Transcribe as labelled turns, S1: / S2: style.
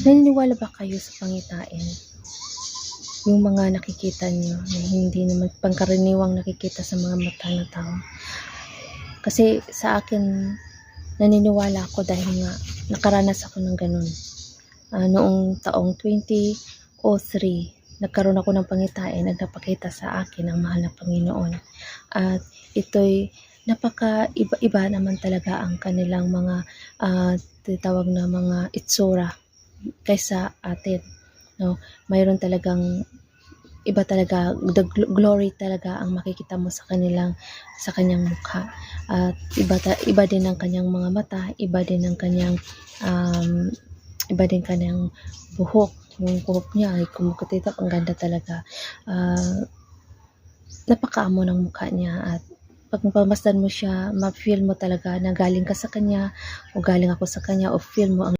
S1: Naniniwala ba kayo sa pangitain? Yung mga nakikita nyo na hindi naman pangkaraniwang nakikita sa mga mata ng tao. Kasi sa akin, naniniwala ako dahil nga nakaranas ako ng ganun. Noong taong 2003, nagkaroon ako ng pangitain at napakita sa akin ang mahal na Panginoon. At ito'y napaka-iba-iba naman talaga ang kanilang mga tinatawag na mga itsura kaysa atin. No? Mayroon talagang iba talaga, the glory talaga ang makikita mo sa kanyang mukha. At iba din ang kanyang mga mata, iba din ang kanyang buhok. Yung buhok niya ay kumukutitap, ang ganda talaga. Napakaamo ng mukha niya, at pag mapamasdan mo siya, ma-feel mo talaga na galing ka sa kanya o galing ako sa kanya, o feel mo ang